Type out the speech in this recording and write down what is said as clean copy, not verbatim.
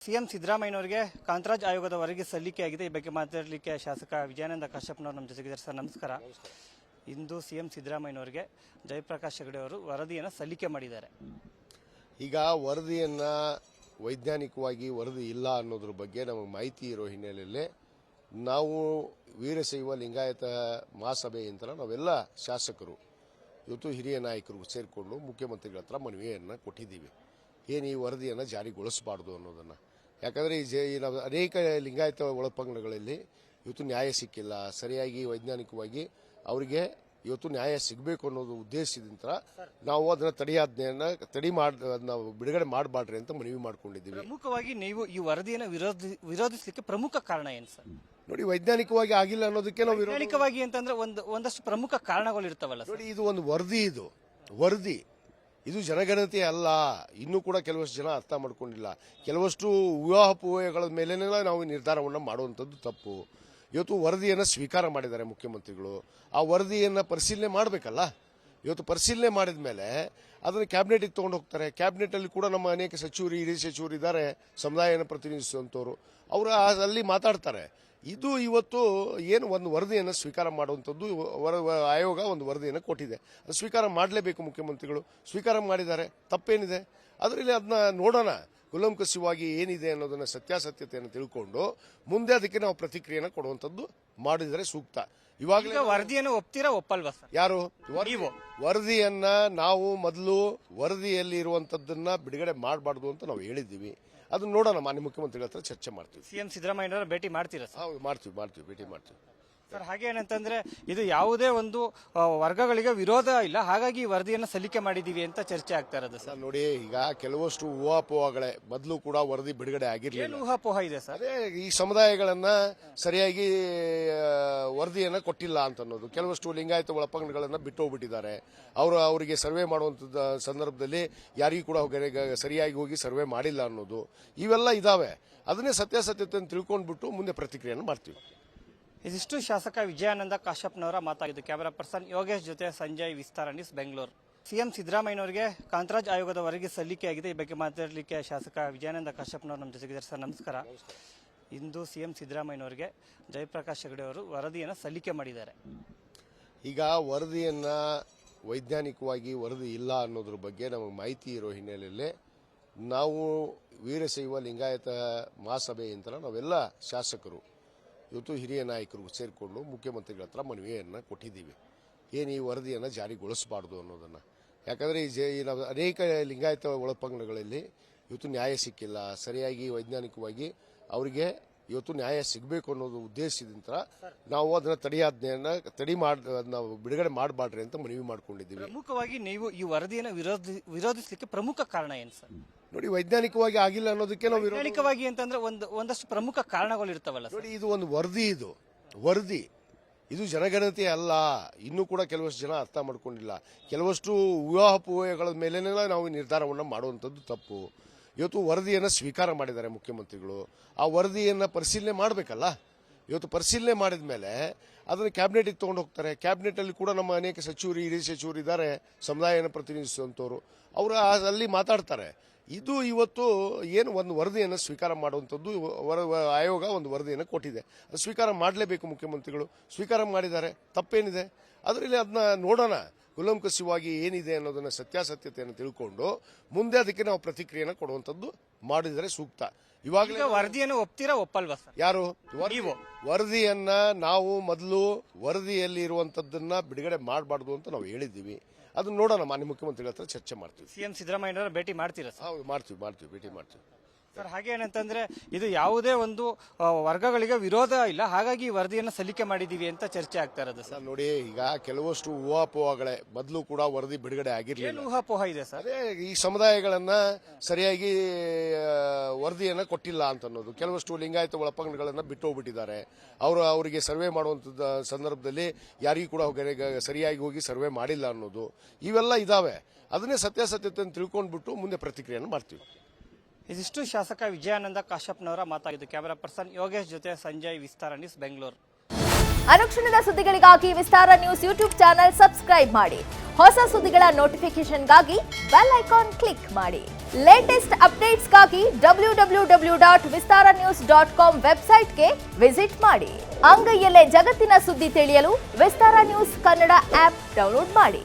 CM ಸಿದ್ದರಾಮಯ್ಯನವರಿಗೆ Kantharaj ಆಯೋಗದ ವರದಿ ಸಲ್ಲಿಕೆಯಾಗಿದೆ. ಈ ಬಗ್ಗೆ ಮಾತಾಡಲಿಕ್ಕೆ ಶಾಸಕ ವಿಜಯಾನಂದ ಕಾಶ್ಯಪ್ನವರು ನಮ್ಮ ಜೊತೆಗಿದ್ದಾರೆ. ಸರ್ ನಮಸ್ಕಾರ. ಇಂದು ಸಿಎಂ ಸಿದ್ದರಾಮಯ್ಯನವರಿಗೆ ಜಯಪ್ರಕಾಶ್ ಹೆಗಡೆ ಅವರು ವರದಿಯನ್ನು ಸಲ್ಲಿಕೆ ಮಾಡಿದ್ದಾರೆ. ಈಗ ವರದಿಯನ್ನ ವೈಜ್ಞಾನಿಕವಾಗಿ ವರದಿ ಇಲ್ಲ ಅನ್ನೋದ್ರ ಬಗ್ಗೆ ನಮಗೆ ಮಾಹಿತಿ ಇರೋ ಹಿನ್ನೆಲೆಯಲ್ಲಿ ನಾವು ವೀರಶೈವ ಲಿಂಗಾಯತ ಮಹಾಸಭೆಯಿಂದ ನಾವೆಲ್ಲ ಶಾಸಕರು ಇವತ್ತು ಹಿರಿಯ ನಾಯಕರು ಸೇರಿಕೊಂಡು ಮುಖ್ಯಮಂತ್ರಿಗಳ ಹತ್ರ ಮನವಿಯನ್ನು ಕೊಟ್ಟಿದ್ದೀವಿ. ಏನು ಈ ವರದಿಯನ್ನು ಜಾರಿಗೊಳಿಸಬಾರ್ದು ಅನ್ನೋದನ್ನು. ಯಾಕಂದರೆ ನಾವು ಅನೇಕ ಲಿಂಗಾಯತ ಒಳಪಂಗಡಗಳಲ್ಲಿ ಇವತ್ತು ನ್ಯಾಯ ಸಿಕ್ಕಿಲ್ಲ, ಸರಿಯಾಗಿ ವೈಜ್ಞಾನಿಕವಾಗಿ ಅವರಿಗೆ ಇವತ್ತು ನ್ಯಾಯ ಸಿಗಬೇಕು ಅನ್ನೋದು ಉದ್ದೇಶದಿಂದ ನಾವು ಅದನ್ನ ನಾವು ಬಿಡುಗಡೆ ಮಾಡಬಾರ್ರಿ ಅಂತ ಮನವಿ ಮಾಡ್ಕೊಂಡಿದ್ದೀವಿ. ಪ್ರಮುಖವಾಗಿ ನೀವು ಈ ವರದಿಯನ್ನು ವಿರೋಧಿಸಲಿಕ್ಕೆ ಪ್ರಮುಖ ಕಾರಣ ಏನು ಸರ್? ನೋಡಿ, ವೈಜ್ಞಾನಿಕವಾಗಿ ಆಗಿಲ್ಲ ಅನ್ನೋದಕ್ಕೆ ನಾವು ವೈಜ್ಞಾನಿಕವಾಗಿ ಅಂತಂದ್ರೆ ಒಂದಷ್ಟು ಪ್ರಮುಖ ಕಾರಣಗಳು ಇರ್ತಾವಲ್ಲ. ನೋಡಿ, ಇದು ಒಂದು ವರದಿ ಇದು ಜನಗಣತಿ ಅಲ್ಲ. ಇನ್ನೂ ಕೂಡ ಕೆಲವಷ್ಟು ಜನ ಅರ್ಥ ಮಾಡ್ಕೊಂಡಿಲ್ಲ. ಕೆಲವಷ್ಟು ಊಹಾಪೋಹಗಳ ಮೇಲೆನೇ ನಾವು ನಿರ್ಧಾರವನ್ನು ಮಾಡುವಂಥದ್ದು ತಪ್ಪು. ಇವತ್ತು ವರದಿಯನ್ನು ಸ್ವೀಕಾರ ಮಾಡಿದ್ದಾರೆ ಮುಖ್ಯಮಂತ್ರಿಗಳು. ಆ ವರದಿಯನ್ನು ಪರಿಶೀಲನೆ ಮಾಡಬೇಕಲ್ಲ. ಇವತ್ತು ಪರಿಶೀಲನೆ ಮಾಡಿದ ಮೇಲೆ ಅದನ್ನು ಕ್ಯಾಬಿನೆಟ್ಗೆ ತೊಗೊಂಡು ಹೋಗ್ತಾರೆ. ಕ್ಯಾಬಿನೆಟಲ್ಲಿ ಕೂಡ ನಮ್ಮ ಅನೇಕ ಸಚಿವರು, ಹಿರಿಯ ಸಚಿವರು ಇದ್ದಾರೆ, ಸಮುದಾಯನ ಪ್ರತಿನಿಧಿಸುವಂಥವ್ರು. ಅವರು ಅಲ್ಲಿ ಮಾತಾಡ್ತಾರೆ. ಇದು ಇವತ್ತು ಏನು ಒಂದು ವರದಿಯನ್ನು ಸ್ವೀಕಾರ ಮಾಡುವಂಥದ್ದು, ಆಯೋಗ ಒಂದು ವರದಿಯನ್ನು ಕೊಟ್ಟಿದೆ. ಅದು ಸ್ವೀಕಾರ ಮಾಡಲೇಬೇಕು. ಮುಖ್ಯಮಂತ್ರಿಗಳು ಸ್ವೀಕಾರ ಮಾಡಿದ್ದಾರೆ, ತಪ್ಪೇನಿದೆ? ಅದರಲ್ಲಿ ಅದನ್ನ ನೋಡೋಣ, ಕುಲಂಕಷವಾಗಿ ಏನಿದೆ ಅನ್ನೋದನ್ನ ಸತ್ಯಾಸತ್ಯತೆಯನ್ನು ತಿಳ್ಕೊಂಡು ಮುಂದೆ ಅದಕ್ಕೆ ನಾವು ಪ್ರತಿಕ್ರಿಯೆಯನ್ನು ಕೊಡುವಂಥದ್ದು ಮಾಡಿದರೆ ಸೂಕ್ತ. ಇವಾಗ ವರದಿಯನ್ನು ಒಪ್ತೀರಾ ಒಪ್ಪಲ್ವಾ ಸರ್? ಯಾರು ವರದಿಯನ್ನ ನಾವು ಮೊದಲು ವರದಿಯಲ್ಲಿ ಇರುವಂತದ್ದನ್ನ ಬಿಡುಗಡೆ ಮಾಡಬಾರ್ದು ಅಂತ ನಾವು ಹೇಳಿದ್ದೀವಿ. ಅದನ್ನ ನೋಡೋಣ, ಮಾನ್ಯ ಮುಖ್ಯಮಂತ್ರಿಗಳ ಹತ್ರ ಚರ್ಚೆ ಮಾಡ್ತೀವಿ. ಸಿಎಂ ಸಿದ್ದರಾಮಯ್ಯನವರ ಭೇಟಿ ಮಾಡ್ತೀರಾ? ಹೌದು, ಮಾಡ್ತೀವಿ, ಭೇಟಿ ಮಾಡ್ತೀವಿ ಸರ್. ಹಾಗೆ ಏನಂತಂದ್ರೆ ಇದು ಯಾವುದೇ ಒಂದು ವರ್ಗಗಳಿಗೆ ವಿರೋಧ ಇಲ್ಲ, ಹಾಗಾಗಿ ವರದಿಯನ್ನು ಸಲ್ಲಿಕೆ ಮಾಡಿದೀವಿ ಅಂತ ಚರ್ಚೆ ಆಗ್ತಾ ಇರೋದು ಸರ್. ನೋಡಿ, ಈಗ ಕೆಲವಷ್ಟು ಊಹಾಪೋಹಗಳೇ ಮೊದಲು ಕೂಡ ವರದಿ ಬಿಡುಗಡೆ ಆಗಿರಲಿಲ್ಲ. ಊಹಾಪೋಹ ಇದೆ ಸರ್. ಅದೇ ಈ ಸಮುದಾಯಗಳನ್ನ ಸರಿಯಾಗಿ ವರದಿಯನ್ನ ಕೊಟ್ಟಿಲ್ಲ ಅಂತ ಅನ್ನೋದು. ಕೆಲವಷ್ಟು ಲಿಂಗಾಯತ ಒಳಪಂಗಡಗಳನ್ನ ಬಿಟ್ಟು ಹೋಗ್ಬಿಟ್ಟಿದ್ದಾರೆ. ಅವರಿಗೆ ಸರ್ವೆ ಮಾಡುವಂತ ಸಂದರ್ಭದಲ್ಲಿ ಯಾರಿಗೂ ಕೂಡ ಸರಿಯಾಗಿ ಹೋಗಿ ಸರ್ವೆ ಮಾಡಿಲ್ಲ ಅನ್ನೋದು, ಇವೆಲ್ಲ ಇದಾವೆ. ಅದನ್ನೇ ಸತ್ಯಾಸತ್ಯತೆಯನ್ನು ತಿಳ್ಕೊಂಡ್ಬಿಟ್ಟು ಮುಂದೆ ಪ್ರತಿಕ್ರಿಯೆಯನ್ನು ಮಾಡ್ತೀವಿ. ಇದಿಷ್ಟು ಶಾಸಕ ವಿಜಯಾನಂದ ಕಾಶ್ಯಪ್ನವರ ಮಾತಾಗಿದ್ದು. ಕ್ಯಾಮರಾ ಪರ್ಸನ್ ಯೋಗೇಶ್ ಜೊತೆ ಸಂಜಯ್, ವಿಸ್ತಾರ ನ್ಯೂಸ್, ಬೆಂಗಳೂರು. ಸಿಎಂ ಸಿದ್ದರಾಮಯ್ಯನವರಿಗೆ ಕಾಂತರಾಜ್ ಆಯೋಗದ ವರದಿ ಸಲ್ಲಿಕೆಯಾಗಿದೆ. ಈ ಬಗ್ಗೆ ಮಾತಾಡಲಿಕ್ಕೆ ಶಾಸಕ ವಿಜಯಾನಂದ ಕಾಶ್ಯಪ್ನವರು ನಮ್ಮ ಜೊತೆಗಿದ್ದಾರೆ. ಸರ್ ನಮಸ್ಕಾರ. ಇಂದು ಸಿಎಂ ಸಿದ್ದರಾಮಯ್ಯನವರಿಗೆ ಜಯಪ್ರಕಾಶ್ ಹೆಗಡೆ ಅವರು ವರದಿಯನ್ನು ಸಲ್ಲಿಕೆ ಮಾಡಿದ್ದಾರೆ. ಈಗ ವರದಿಯನ್ನ ವೈಜ್ಞಾನಿಕವಾಗಿ ವರದಿ ಇಲ್ಲ ಅನ್ನೋದ್ರ ಬಗ್ಗೆ ನಮಗೆ ಮಾಹಿತಿ ಇರೋ ಹಿನ್ನೆಲೆಯಲ್ಲಿ ನಾವು ವೀರಶೈವ ಲಿಂಗಾಯತ ಮಹಾಸಭೆಯಿಂದ ನಾವೆಲ್ಲ ಶಾಸಕರು ಇವತ್ತು ಹಿರಿಯ ನಾಯಕರು ಸೇರಿಕೊಂಡು ಮುಖ್ಯಮಂತ್ರಿಗಳ ಹತ್ರ ಮನವಿಯನ್ನು ಕೊಟ್ಟಿದ್ದೀವಿ. ಏನು ಈ ವರದಿಯನ್ನು ಜಾರಿಗೊಳಿಸಬಾರ್ದು ಅನ್ನೋದನ್ನು. ಯಾಕಂದರೆ ನಾವು ಅನೇಕ ಲಿಂಗಾಯತ ಒಳಪಂಗಡಗಳಲ್ಲಿ ಇವತ್ತು ನ್ಯಾಯ ಸಿಕ್ಕಿಲ್ಲ, ಸರಿಯಾಗಿ ವೈಜ್ಞಾನಿಕವಾಗಿ ಅವರಿಗೆ ಇವತ್ತು ನ್ಯಾಯ ಸಿಗಬೇಕು ಅನ್ನೋದು ಉದ್ದೇಶದಿಂದ ನಾವು ಅದನ್ನ ನಾವು ಬಿಡುಗಡೆ ಮಾಡಬಾರ್ರಿ ಅಂತ ಮನವಿ ಮಾಡ್ಕೊಂಡಿದ್ದೀವಿ. ಪ್ರಮುಖವಾಗಿ ನೀವು ಈ ವರದಿಯನ್ನು ವಿರೋಧಿಸಲಿಕ್ಕೆ ಪ್ರಮುಖ ಕಾರಣ ಏನು ಸರ್? ನೋಡಿ, ವೈಜ್ಞಾನಿಕವಾಗಿ ಆಗಿಲ್ಲ ಅನ್ನೋದಕ್ಕೆ ನಾವು ವೈಜ್ಞಾನಿಕವಾಗಿ ಅಂತಂದ್ರೆ ಒಂದಷ್ಟು ಪ್ರಮುಖ ಕಾರಣಗಳು ಇರ್ತಾವಲ್ಲ. ನೋಡಿ, ಇದು ಒಂದು ವರದಿ ಇದು ಜನಗಣತಿ ಅಲ್ಲ. ಇನ್ನೂ ಕೂಡ ಕೆಲವಷ್ಟು ಜನ ಅರ್ಥ ಮಾಡ್ಕೊಂಡಿಲ್ಲ. ಕೆಲವಷ್ಟು ಊಹಾಪೋಹಗಳ ಮೇಲೆನೇ ನಾವು ನಿರ್ಧಾರವನ್ನು ಮಾಡುವಂಥದ್ದು ತಪ್ಪು. ಇವತ್ತು ವರದಿಯನ್ನು ಸ್ವೀಕಾರ ಮಾಡಿದ್ದಾರೆ ಮುಖ್ಯಮಂತ್ರಿಗಳು. ಆ ವರದಿಯನ್ನು ಪರಿಶೀಲನೆ ಮಾಡಬೇಕಲ್ಲ. ಇವತ್ತು ಪರಿಶೀಲನೆ ಮಾಡಿದ ಮೇಲೆ ಅದನ್ನು ಕ್ಯಾಬಿನೆಟ್ಗೆ ತೊಗೊಂಡು ಹೋಗ್ತಾರೆ. ಕ್ಯಾಬಿನೆಟಲ್ಲಿ ಕೂಡ ನಮ್ಮ ಅನೇಕ ಸಚಿವರು, ಹಿರಿಯ ಸಚಿವರು ಇದ್ದಾರೆ, ಸಮುದಾಯನ ಪ್ರತಿನಿಧಿಸುವಂಥವ್ರು. ಅವರು ಅಲ್ಲಿ ಮಾತಾಡ್ತಾರೆ. ಇದು ಇವತ್ತು ಏನು ಒಂದು ವರದಿಯನ್ನು ಸ್ವೀಕಾರ ಮಾಡುವಂಥದ್ದು, ಆಯೋಗ ಒಂದು ವರದಿಯನ್ನು ಕೊಟ್ಟಿದೆ. ಅದು ಸ್ವೀಕಾರ ಮಾಡಲೇಬೇಕು. ಮುಖ್ಯಮಂತ್ರಿಗಳು ಸ್ವೀಕಾರ ಮಾಡಿದ್ದಾರೆ, ತಪ್ಪೇನಿದೆ? ಅದರಲ್ಲಿ ಅದನ್ನ ನೋಡೋಣ, ಕುಲಂಕಷವಾಗಿ ಏನಿದೆ ಅನ್ನೋದನ್ನ ಸತ್ಯಾಸತ್ಯತೆಯನ್ನು ತಿಳ್ಕೊಂಡು ಮುಂದೆ ಅದಕ್ಕೆ ನಾವು ಪ್ರತಿಕ್ರಿಯೆಯನ್ನು ಕೊಡುವಂಥದ್ದು ಮಾಡಿದರೆ ಸೂಕ್ತ. ಇವಾಗ ವರದಿಯನ್ನು ಒಪ್ತೀರಾ ಒಪ್ಪಲ್ವಾ ಸರ್? ಯಾರು ವರದಿಯನ್ನ ನಾವು ಮೊದಲು ವರದಿಯಲ್ಲಿ ಇರುವಂತದ್ದನ್ನ ಬಿಡುಗಡೆ ಮಾಡಬಾರ್ದು ಅಂತ ನಾವು ಹೇಳಿದ್ದೀವಿ. ಅದನ್ನ ನೋಡೋಣ, ಮಾನ್ಯ ಮುಖ್ಯಮಂತ್ರಿಗಳ ಹತ್ರ ಚರ್ಚೆ ಮಾಡ್ತೀವಿ. ಸಿಎಂ ಸಿದ್ದರಾಮಯ್ಯನವರ ಭೇಟಿ ಮಾಡ್ತೀರಾ? ಹೌದು, ಮಾಡ್ತೀವಿ, ಭೇಟಿ ಮಾಡ್ತೀವಿ ಸರ್. ಹಾಗೆ ಏನಂತಂದ್ರೆ ಇದು ಯಾವುದೇ ಒಂದು ವರ್ಗಗಳಿಗೆ ವಿರೋಧ ಇಲ್ಲ, ಹಾಗಾಗಿ ವರದಿಯನ್ನು ಸಲ್ಲಿಕೆ ಮಾಡಿದೀವಿ ಅಂತ ಚರ್ಚೆ ಆಗ್ತಾ ಇರೋದು ಸರ್. ನೋಡಿ, ಈಗ ಕೆಲವಷ್ಟು ಊಹಾಪೋಹಗಳೇ ಮೊದಲು ಕೂಡ ವರದಿ ಬಿಡುಗಡೆ ಆಗಿರಲಿಲ್ಲ. ಊಹಾಪೋಹ ಇದೆ ಸರ್. ಅದೇ ಈ ಸಮುದಾಯಗಳನ್ನ ಸರಿಯಾಗಿ ವರದಿಯನ್ನು ಕೊಟ್ಟಿಲ್ಲ ಅಂತ ಅನ್ನೋದು. ಕೆಲವಷ್ಟು ಲಿಂಗಾಯತ ಒಳಪಂಗಡಗಳನ್ನ ಬಿಟ್ಟು ಹೋಗ್ಬಿಟ್ಟಿದ್ದಾರೆ. ಅವರಿಗೆ ಸರ್ವೆ ಮಾಡುವಂತ ಸಂದರ್ಭದಲ್ಲಿ ಯಾರಿಗೂ ಕೂಡ ಸರಿಯಾಗಿ ಹೋಗಿ ಸರ್ವೆ ಮಾಡಿಲ್ಲ ಅನ್ನೋದು, ಇವೆಲ್ಲ ಇದಾವೆ. ಅದನ್ನೇ ಸತ್ಯಾಸತ್ಯತೆಯನ್ನು ತಿಳ್ಕೊಂಡ್ಬಿಟ್ಟು ಮುಂದೆ ಪ್ರತಿಕ್ರಿಯೆಯನ್ನು ಮಾಡ್ತೀವಿ. ಇದಿಷ್ಟು ಶಾಸಕ ವಿಜಯಾನಂದ ಕಾಶ್ಯಪ್ನವರ ಮಾತಾಗಿದ್ದು. ಕ್ಯಾಮರಾ ಪರ್ಸನ್ ಯೋಗೇಶ್ ಜೊತೆ ಸಂಜಯ್, ವಿಸ್ತಾರ ನ್ಯೂಸ್, ಬೆಂಗಳೂರು. ಅನುಕ್ಷಣದ ಸುದ್ದಿಗಳಿಗಾಗಿ ವಿಸ್ತಾರ ನ್ಯೂಸ್ ಯೂಟ್ಯೂಬ್ ಚಾನೆಲ್ ಸಬ್ಸ್ಕ್ರೈಬ್ ಮಾಡಿ. ಹೊಸ ಸುದ್ದಿಗಳ ನೋಟಿಫಿಕೇಶನ್ಗಾಗಿ ಬೆಲ್ ಐಕಾನ್ ಕ್ಲಿಕ್ ಮಾಡಿ. ಲೇಟೆಸ್ಟ್ ಅಪ್ಡೇಟ್ಸ್ಗಾಗಿ www.vistaranews.com ವೆಬ್ಸೈಟ್ಗೆ ವಿಸಿಟ್ ಮಾಡಿ. ಅಂಗೈಯಲ್ಲೇ ಜಗತ್ತಿನ ಸುದ್ದಿ ತಿಳಿಯಲು ವಿಸ್ತಾರ ನ್ಯೂಸ್ ಕನ್ನಡ ಆಪ್ ಡೌನ್ಲೋಡ್ ಮಾಡಿ.